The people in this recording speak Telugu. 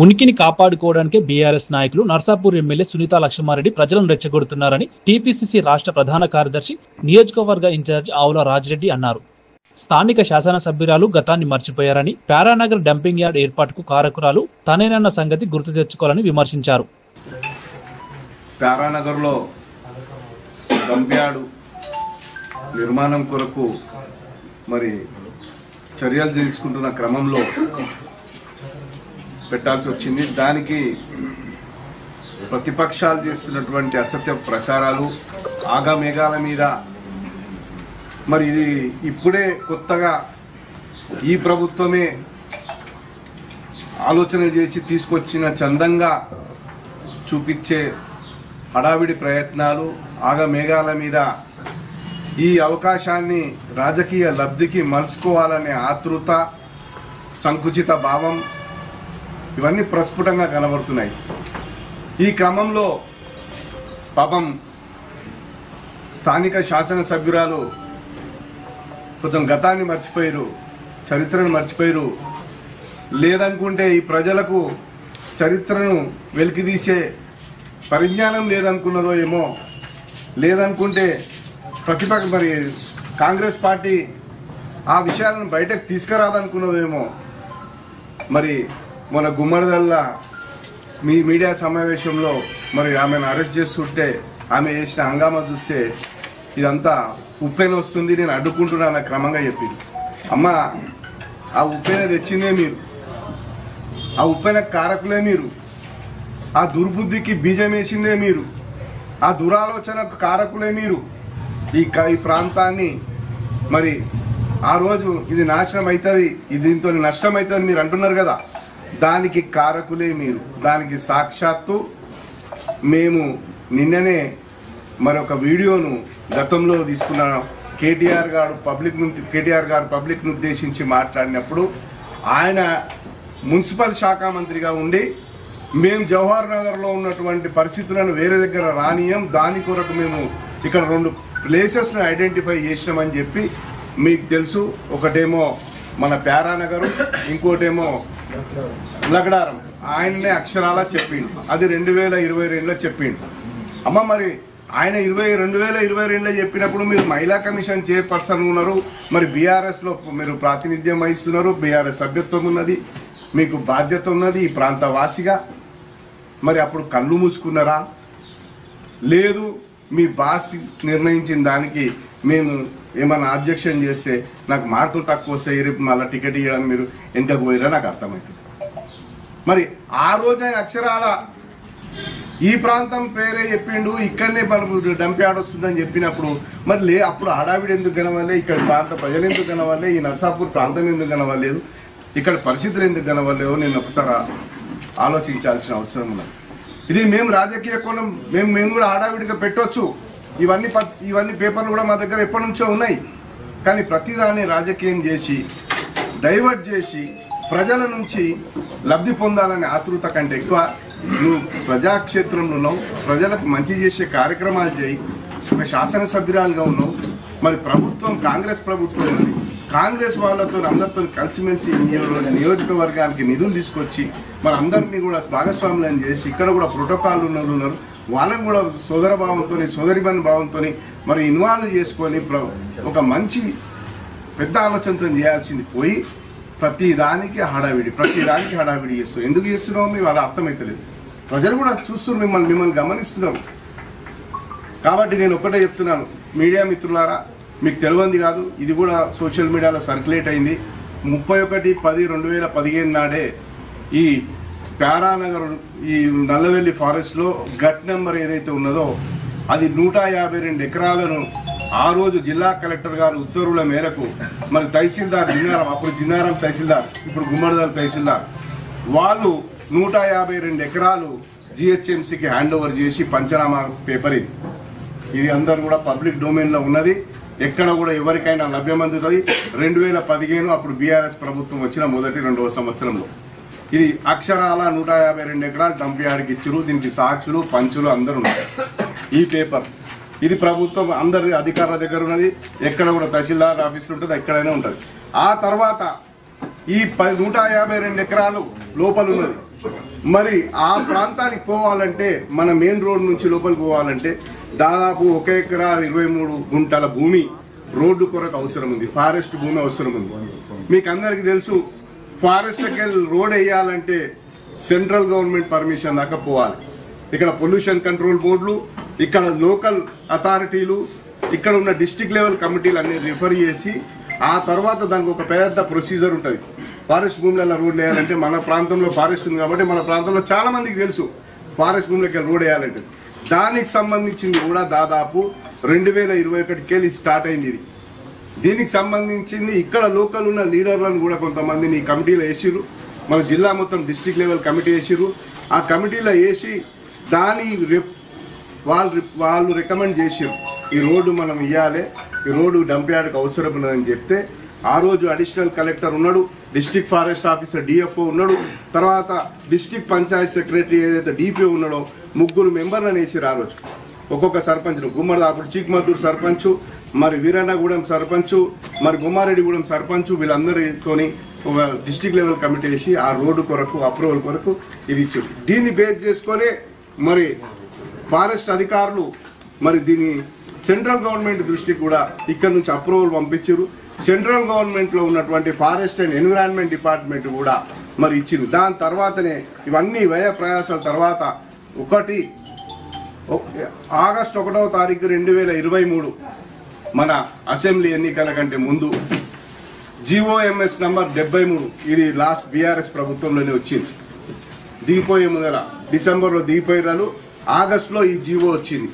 ఉనికిని కాపాడుకోవడానికే బీఆర్ఎస్ నాయకులు నర్సాపూర్ ఎమ్మెల్యే సునీతా లక్ష్మారెడ్డి ప్రజలను రెచ్చగొడుతున్నారని టీపీసీసీ రాష్ట్ర ప్రధాన కార్యదర్శి నియోజకవర్గ ఇన్ఛార్జ్ ఆవుల రాజిరెడ్డి అన్నారు. స్థానిక శాసనసభ్యురాలు గతాన్ని మర్చిపోయారని, ప్యారానగర్ డంపింగ్ యార్డ్ ఏర్పాటుకు కారకురాలు తనేనన్న సంగతి గుర్తు తెచ్చుకోవాలని విమర్శించారు. ప్యారానగర్లో డంప్ యార్డు నిర్మాణం కొరకు మరి చర్యలు తీసుకుంటున్న క్రమంలో పెట్టాల్సి వచ్చింది. దానికి ప్రతిపక్షాలు చేస్తున్నటువంటి అసత్య ప్రచారాలు, ఆగమేఘాల మీద మరి ఇది ఇప్పుడే కొత్తగా ఈ ప్రభుత్వమే ఆలోచన చేసి తీసుకొచ్చిన చందంగా చూపించే హడావిడి ప్రయత్నాలు, ఆగమేఘాల మీద ఈ అవకాశాన్ని రాజకీయ లబ్ధికి మలుచుకోవాలనే ఆతృత, సంకుచిత భావం ఇవన్నీ ప్రస్ఫుటంగా కనబడుతున్నాయి. ఈ క్రమంలో పాపం స్థానిక శాసనసభ్యురాలు కొంచెం గతాన్ని మర్చిపోయారు, చరిత్రను మర్చిపోయారు. లేదనుకుంటే ఈ ప్రజలకు చరిత్రను వెలికితీసే పరిజ్ఞానం లేదనుకున్నదో ఏమో, లేదనుకుంటే మరి కాంగ్రెస్ పార్టీ ఆ విషయాలను బయటకు తీసుకురాదనుకున్నదో ఏమో. మరి మన గుమ్మడిదల్లా మీడియా సమావేశంలో మరి ఆమెను అరెస్ట్ చేస్తుంటే ఆమె చేసిన హంగామా చూస్తే ఇదంతా ఉప్పెన వస్తుంది, నేను అడ్డుకుంటున్నాను క్రమంగా చెప్పింది. అమ్మ, ఆ ఉప్పెన తెచ్చిందే మీరు, ఆ ఉప్పెన కారకులే మీరు, ఆ దుర్బుద్ధికి బీజం వేసిందే మీరు, ఆ దురాలోచనకు కారకులే మీరు. ఈ ప్రాంతాన్ని మరి ఆ రోజు ఇది నాశనం అవుతుంది, దీంతో నష్టం అవుతుంది మీరు అంటున్నారు కదా, దానికి కారకులే మీరు. దానికి సాక్షాత్తు మేము నిన్ననే మరొక వీడియోను గతంలో తీసుకున్న కేటీఆర్ గారు పబ్లిక్ను ఉద్దేశించి మాట్లాడినప్పుడు ఆయన మున్సిపల్ శాఖ మంత్రిగా ఉండి మేము జవహర్ నగర్లో ఉన్నటువంటి పరిస్థితులను వేరే దగ్గర రానియం, దాని కొరకు మేము ఇక్కడ 2 ప్లేసెస్ను ఐడెంటిఫై చేసినామని చెప్పి మీకు తెలుసు. ఒకటేమో మన ప్యారానగర్, ఇంకోటేమో లగడారం. ఆయననే అక్షరాలా చెప్పిండు. అది 2022లో చెప్పిండు. అమ్మ, మరి ఆయన 2022లో చెప్పినప్పుడు మీరు మహిళా కమిషన్ చైర్పర్సన్ ఉన్నారు, మరి బీఆర్ఎస్లో మీరు ప్రాతినిధ్యం వహిస్తున్నారు, బీఆర్ఎస్ సభ్యత్వం ఉన్నది, మీకు బాధ్యత ఉన్నది ఈ ప్రాంత వాసిగా. మరి అప్పుడు కళ్ళు మూసుకున్నారా? లేదు, మీ బాస్ నిర్ణయించిన దానికి మేము ఏమన్నా ఆబ్జెక్షన్ చేస్తే నాకు మార్కులు తక్కువ వస్తాయి, రేపు మళ్ళీ టికెట్ ఇవ్వడానికి మీరు వెనుకకు పోయిరా నాకు అర్థమవుతుంది. మరి ఆ రోజైన అక్షరాల ఈ ప్రాంతం పేరే చెప్పిండు, ఇక్కడనే డంప్ యార్డ్ వస్తుందని చెప్పినప్పుడు మరి అప్పుడు హడావిడి ఎందుకు కనవలే, ఇక్కడ ప్రాంత ప్రజలు ఎందుకు కనవలే, ఈ నర్సాపూర్ ప్రాంతం ఎందుకు కనవలేదు, ఇక్కడ పరిస్థితులు ఎందుకు కనవలేవో నేను ఒకసారి ఆలోచించాల్సిన అవసరం ఉన్నది. ఇది మేము రాజకీయ కోణం మేము కూడా హడావిడిగా పెట్టవచ్చు. ఇవన్నీ పేపర్లు కూడా మా దగ్గర ఎప్పటి నుంచో ఉన్నాయి. కానీ ప్రతిదాన్ని రాజకీయం చేసి డైవర్ట్ చేసి ప్రజల నుంచి లబ్ధి పొందాలనే ఆతృత కంటే ఎక్కువ నువ్వు ప్రజాక్షేత్రంలో ఉన్నావు, ప్రజలకు మంచి చేసే కార్యక్రమాలు చేయి, ఒక శాసనసభ్యురాలుగా ఉన్నావు. మరి ప్రభుత్వం కాంగ్రెస్ ప్రభుత్వం ఉంది, కాంగ్రెస్ వాళ్ళతో అందరితో కలిసిమెలిసి నియోజకవర్గానికి నిధులు తీసుకొచ్చి మరి అందరినీ కూడా భాగస్వాములను చేసి ఇక్కడ కూడా ప్రోటోకాల్ ఉన్నారు, వాళ్ళని కూడా సోదర భావంతో సోదరిమని భావంతో మరి ఇన్వాల్వ్ చేసుకొని ఒక మంచి పెద్ద ఆలోచనతో చేయాల్సింది పోయి ప్రతిదానికి హడావిడి చేస్తాం. ఎందుకు చేస్తున్నామో మీ వాళ్ళ అర్థమవుతలేదు. ప్రజలు కూడా చూస్తున్నారు, మిమ్మల్ని గమనిస్తున్నారు. కాబట్టి నేను ఒకటే చెప్తున్నాను, మీడియా మిత్రులారా, మీకు తెలియంది కాదు, ఇది కూడా సోషల్ మీడియాలో సర్క్యులేట్ అయింది. 31/10/2015 నాడే ఈ ప్యారానగర్ ఈ నల్లవెల్లి ఫారెస్ట్లో గట్ నెంబర్ ఏదైతే ఉన్నదో అది 152 ఎకరాలను ఆ రోజు జిల్లా కలెక్టర్ గారు ఉత్తర్వుల మేరకు మరి తహసీల్దార్ అప్పుడు జిన్నారం తహసీల్దార్, ఇప్పుడు గుమ్మడిదల తహసీల్దార్, వాళ్ళు 152 ఎకరాలు జిహెచ్ఎంసీకి హ్యాండ్ ఓవర్ చేసి పంచనామా పేపర్ ఇది అందరూ కూడా పబ్లిక్ డొమైన్లో ఉన్నది. ఎక్కడ కూడా ఎవరికైనా లభ్యమందుతుంది. 2015 అప్పుడు బీఆర్ఎస్ ప్రభుత్వం వచ్చిన మొదటి 2వ సంవత్సరంలో ఇది అక్షరాల 152 ఎకరాలు డంప్ యార్డ్కి ఇచ్చారు. దీనికి సాక్షులు పంచులు అందరూ ఉన్నారు. ఈ పేపర్ ఇది ప్రభుత్వం అందరి అధికారుల దగ్గర ఉన్నది. ఎక్కడ కూడా తహసీల్దార్ ఆఫీసులు ఉంటుంది, ఎక్కడైనా ఉంటుంది. ఆ తర్వాత ఈ 152 ఎకరాలు లోపల ఉన్నది. మరి ఆ ప్రాంతానికి పోవాలంటే మన మెయిన్ రోడ్ నుంచి లోపలికి పోవాలంటే దాదాపు 1 ఎకరా 23 గుంటల భూమి రోడ్డు కొరకు అవసరం ఉంది, ఫారెస్ట్ భూమి అవసరం ఉంది. మీకు అందరికి తెలుసు, ఫారెస్ట్కి వెళ్ళి రోడ్ వేయాలంటే సెంట్రల్ గవర్నమెంట్ పర్మిషన్ దాకా పోవాలి. ఇక్కడ పొల్యూషన్ కంట్రోల్ బోర్డులు, ఇక్కడ లోకల్ అథారిటీలు, ఇక్కడ ఉన్న డిస్ట్రిక్ట్ లెవెల్ కమిటీలు అన్ని రిఫర్ చేసి ఆ తర్వాత దానికి ఒక పెద్ద ప్రొసీజర్ ఉంటుంది. ఫారెస్ట్ భూములలో రోడ్లు వేయాలంటే మన ప్రాంతంలో ఫారెస్ట్ ఉంది కాబట్టి మన ప్రాంతంలో చాలా మందికి తెలుసు ఫారెస్ట్ భూములకి రోడ్ వేయాలంటే. దానికి సంబంధించింది కూడా దాదాపు 2021కి వెళ్ళి స్టార్ట్ అయింది. దీనికి సంబంధించింది ఇక్కడ లోకల్ ఉన్న లీడర్లను కూడా కొంతమందిని ఈ కమిటీలో వేసిర్రు. మన జిల్లా మొత్తం డిస్ట్రిక్ట్ లెవెల్ కమిటీ వేసిర్రు. ఆ కమిటీలో వేసి దాని వాళ్ళు రికమెండ్ చేసారు ఈ రోడ్డు మనం ఇవ్వాలి, ఈ రోడ్డు డంప్ యార్డ్కి అవసరం ఉన్నదని చెప్తే ఆ రోజు అడిషనల్ కలెక్టర్ ఉన్నాడు, డిస్ట్రిక్ట్ ఫారెస్ట్ ఆఫీసర్ డిఎఫ్ఓ ఉన్నాడు, తర్వాత డిస్ట్రిక్ట్ పంచాయత్ సెక్రటరీ ఏదైతే డిపిఓ ఉన్నాడో 3 మెంబర్లను వేసారు. ఆ రోజు ఒక్కొక్క సర్పంచ్, గుమ్మడి అప్పుడు చీక్మద్దూరు సర్పంచ్, మరి వీరన్నగూడెం సర్పంచ్, మరి గుమ్మారెడ్డిగూడెం సర్పంచ్, వీళ్ళందరితోని ఒక డిస్ట్రిక్ట్ లెవెల్ కమిటీ వేసి ఆ రోడ్డు కొరకు అప్రూవల్ కొరకు ఇది ఇచ్చారు. దీన్ని బేస్ చేసుకొని మరి ఫారెస్ట్ అధికారులు మరి దీన్ని సెంట్రల్ గవర్నమెంట్ దృష్టికి కూడా ఇక్కడ నుంచి అప్రూవల్ పంపించారు. సెంట్రల్ గవర్నమెంట్ లో ఉన్నటువంటి ఫారెస్ట్ అండ్ ఎన్విరాన్మెంట్ డిపార్ట్మెంట్ కూడా మరి ఇచ్చింది. దాని తర్వాతనే ఇవన్నీ వ్యయ ప్రయాసాల తర్వాత ఆగస్టు 1వ తారీఖు 2023 మన అసెంబ్లీ ఎన్నికల కంటే ముందు GOMS నంబర్ 73 ఇది లాస్ట్ బీఆర్ఎస్ ప్రభుత్వంలోనే వచ్చింది. దిగిపోయే ముందర డిసెంబర్లో దిగిపోయారు, ఆగస్టులో ఈ జీవో వచ్చింది.